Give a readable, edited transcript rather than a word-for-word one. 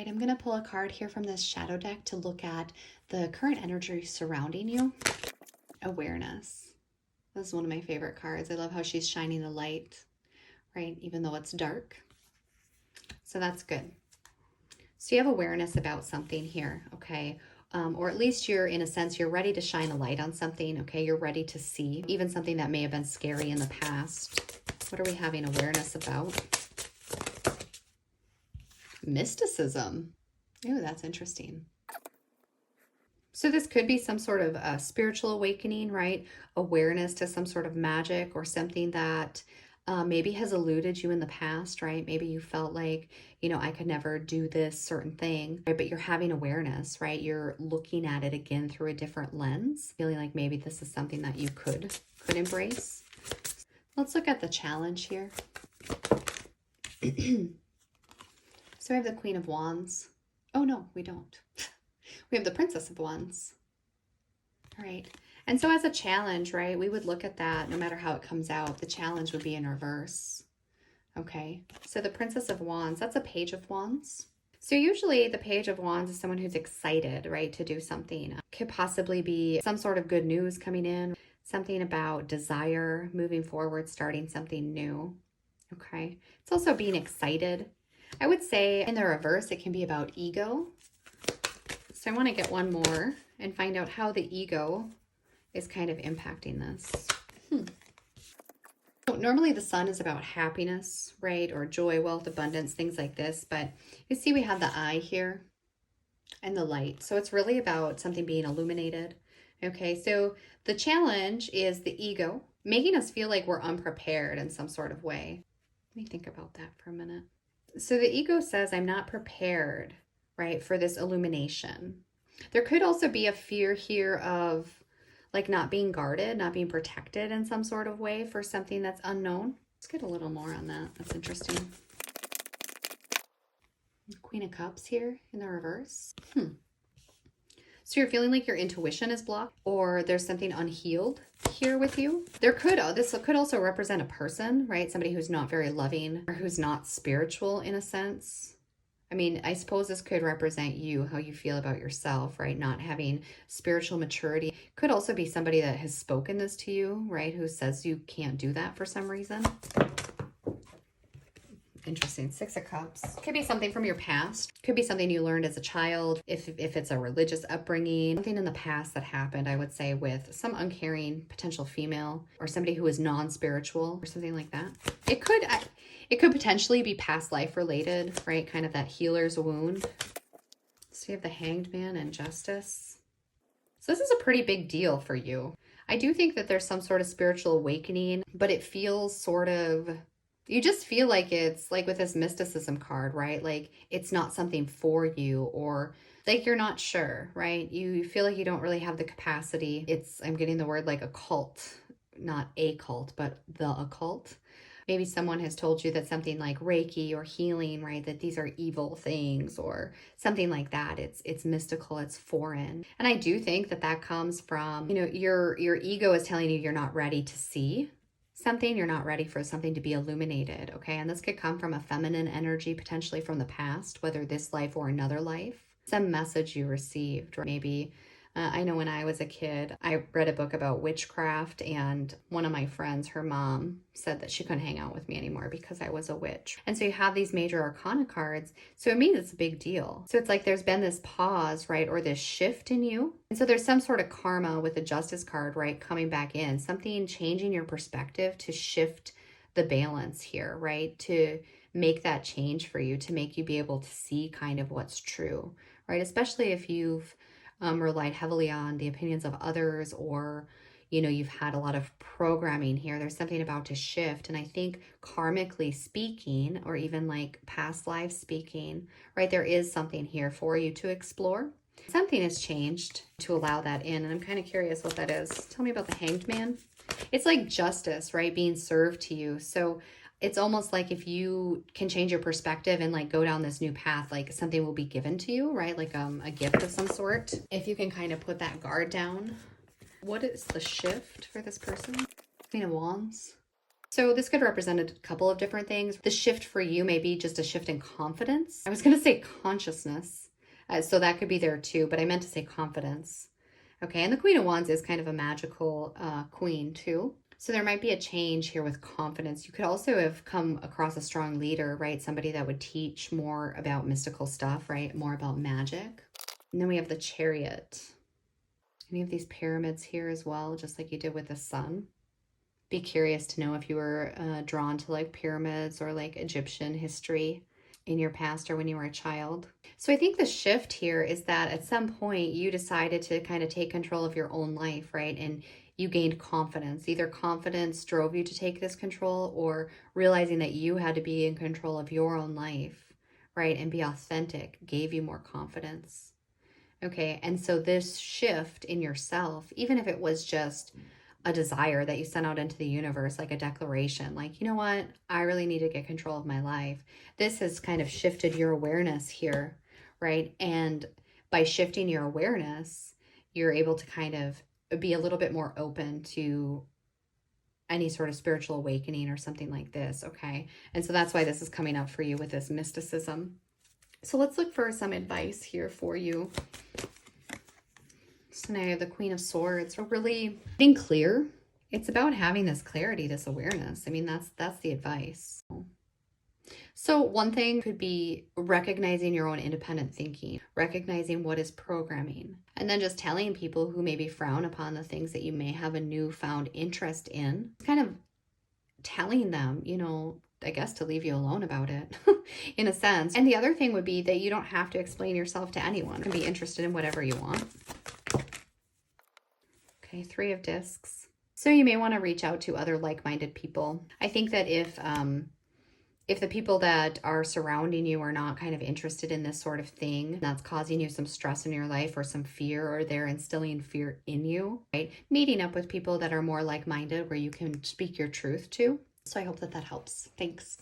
I'm going to pull a card here from this shadow deck to look at the current energy surrounding you. Awareness. This is one of my favorite cards. I love how she's shining the light, right? Even though it's dark. So that's good. So you have awareness about something here, okay? Or at least you're, in a sense, you're ready to shine a light on something, okay? You're ready to see, even something that may have been scary in the past. What are we having awareness about? Mysticism. Oh, that's interesting. So this could be some sort of spiritual awakening, right? Awareness to some sort of magic or something that maybe has eluded you in the past, right? Maybe you felt like, I could never do this certain thing, right? But you're having awareness, right? You're looking at it again through a different lens, feeling like maybe this is something that you could embrace. Let's look at the challenge here. So we have the Queen of Wands. Oh, no, we don't. We have the Princess of Wands. All right. And so as a challenge, right, we would look at that no matter how it comes out. The challenge would be in reverse. Okay. So the Princess of Wands, that's a Page of Wands. So usually the Page of Wands is someone who's excited, right, to do something. Could possibly be some sort of good news coming in, something about desire, moving forward, starting something new. Okay. It's also being excited. I would say in the reverse, it can be about ego. So I want to get one more and find out how the ego is kind of impacting this. So normally the sun is about happiness, right? Or joy, wealth, abundance, things like this. But you see we have the eye here and the light. So it's really about something being illuminated. Okay, so the challenge is the ego, making us feel like we're unprepared in some sort of way. Let me think about that for a minute. So the ego says, I'm not prepared, right, for this illumination. There could also be a fear here of like not being guarded, not being protected in some sort of way for something that's unknown. Let's get a little more on that. That's interesting. Queen of Cups here in the reverse. So you're feeling like your intuition is blocked or there's something unhealed here with you. This could also represent a person, right? Somebody who's not very loving or who's not spiritual in a sense. I mean, I suppose this could represent you, how you feel about yourself, right? Not having spiritual maturity. Could also be somebody that has spoken this to you, right? Who says you can't do that for some reason. Interesting. Six of Cups. Could be something from your past. Could be something you learned as a child. If it's a religious upbringing, something in the past that happened, I would say, with some uncaring potential female or somebody who is non-spiritual or something like that. It could potentially be past life related, right? Kind of that healer's wound. So you have the Hanged Man and Justice. So this is a pretty big deal for you. I do think that there's some sort of spiritual awakening, but it feels sort of, you just feel like it's like with this mysticism card, right? Like it's not something for you, or like you're not sure, right? You feel like you don't really have the capacity. I'm getting the word like occult, not a cult, but the occult. Maybe someone has told you that something like Reiki or healing, right, that these are evil things or something like that. It's mystical, it's foreign. And I do think that comes from, your ego is telling you you're not ready to see something, you're not ready for something to be illuminated, okay? And this could come from a feminine energy, potentially from the past, whether this life or another life. Some message you received, or maybe I know when I was a kid, I read a book about witchcraft, and one of my friends, her mom, said that she couldn't hang out with me anymore because I was a witch. And so you have these major arcana cards. So it means it's a big deal. So it's like there's been this pause, right? Or this shift in you. And so there's some sort of karma with the Justice card, right? Coming back in, something changing your perspective to shift the balance here, right? To make that change for you, to make you be able to see kind of what's true, right? Especially if you've relied heavily on the opinions of others, or you've had a lot of programming here. There's something about to shift. And I think karmically speaking, or even like past life speaking, right, there is something here for you to explore. Something has changed to allow that in, and I'm kind of curious what that is. Tell me about the Hanged Man. It's like justice, right, being served to you. So it's almost like if you can change your perspective and like go down this new path, like something will be given to you, right? Like a gift of some sort. If you can kind of put that guard down. What is the shift for this person? Queen of Wands. So this could represent a couple of different things. The shift for you may be just a shift in confidence. I was going to say consciousness. So that could be there too, but I meant to say confidence. Okay, and the Queen of Wands is kind of a magical queen too. So there might be a change here with confidence. You could also have come across a strong leader, right? Somebody that would teach more about mystical stuff, right? More about magic. And then we have the Chariot. And you have these pyramids here as well, just like you did with the sun. Be curious to know if you were drawn to like pyramids or like Egyptian history in your past or when you were a child. So I think the shift here is that at some point you decided to kind of take control of your own life, right? And you gained confidence. Either confidence drove you to take this control, or realizing that you had to be in control of your own life, right? And be authentic gave you more confidence. Okay, and so this shift in yourself, even if it was just a desire that you sent out into the universe, like a declaration, like, you know what, I really need to get control of my life. This has kind of shifted your awareness here, right? And by shifting your awareness, you're able to kind of be a little bit more open to any sort of spiritual awakening or something like this, okay? And so that's why this is coming up for you with this mysticism. So let's look for some advice here for you. So now you have the Queen of Swords. So really being clear. It's about having this clarity, this awareness. I mean, that's the advice. So one thing could be recognizing your own independent thinking, recognizing what is programming, and then just telling people who maybe frown upon the things that you may have a newfound interest in, kind of telling them, you know, I guess to leave you alone about it in a sense. And the other thing would be that you don't have to explain yourself to anyone. You can be interested in whatever you want. Okay, 3 of Discs. So you may want to reach out to other like-minded people. I think that if the people that are surrounding you are not kind of interested in this sort of thing, that's causing you some stress in your life or some fear, or they're instilling fear in you, right? Meeting up with people that are more like-minded where you can speak your truth to. So I hope that that helps. Thanks.